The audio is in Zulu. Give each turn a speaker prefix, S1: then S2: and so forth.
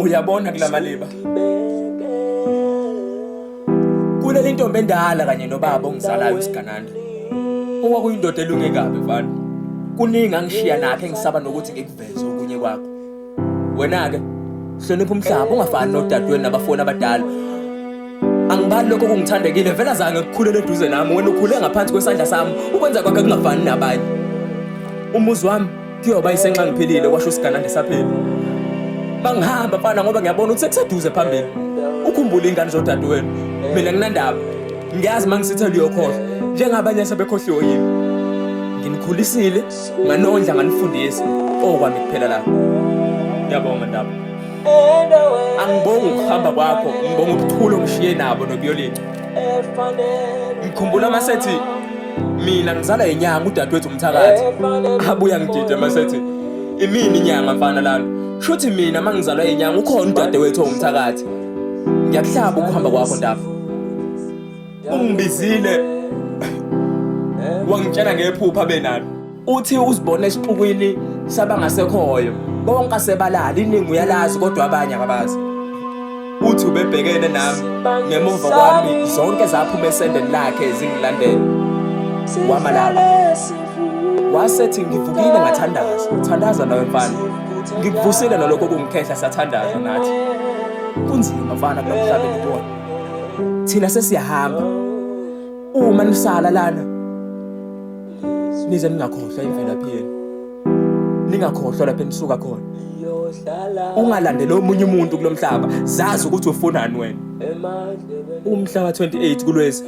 S1: Uyabona kulamaleba kuleli ntombi endala kanye nobaba ongizalayo usigananda owakuyindoda elunge kabi mfana kuningi angishiya nakhe engisaba nokuthi ngikuveze okunye kwakho wena ke hlonipha umhlaba ungafani nodadweni nabafoni abadala angibali lokho kungithandekile vela zange ngikukhulela eduze nami wena ukhule ngaphansi kwesandla sami ukwenza kwakhe kungafani nabanye umuzi wami kuyoba isenxa ngiphilile kwasho usigananda esaphila bangihamba mfana ngoba ngiyabona ukuthi sekuseduze phambili ukhumbule ingane zodadewenu mina nginandaba ngiyazi mangisithe liyokhohlwa njengabanye sebekhohliwe yimi nginikhulisile nganondla nganifundisa okwami kuphela la ngiyabonga ndaba angibonga ukuhamba kwakho ngibonga ukuthula ongishiye nabo nokuyolinca ngikhumbula masethi mina ngizala inyanga udadewethu umthakathi abuya ngidide masethi imini inyanga mfana lana shuthi mina mangizalwa inyanga ukhona udadewethu ongumthakathi ngiyakuhlaba ukuhamba kwakho ndaba ungibizile wangitshela ngephupha benalo uthi uzibona esixukwini sabangasekhoyo bonke asebalala iningi uyalazi kodwa abanye akabazi uthi ubebhekene nami ngemuva kwami zonke zaphuma esendeni lakhe zingilandela wamalala wasethi ngivukile ngathandaza nawe mfana ngikuvusile nalokho kungikhehla sathandaza nathi kunzima mfana kulomhlabeni kuwona thina sesiyahamba uma nisala lana nize ningakhohlwa imvelaphi yenu ningakhohlwa lapho enisuka khona ungalandela omunye umuntu kulomhlaba zazi ukuthi ufunani wena umhla ka 28 kulwezi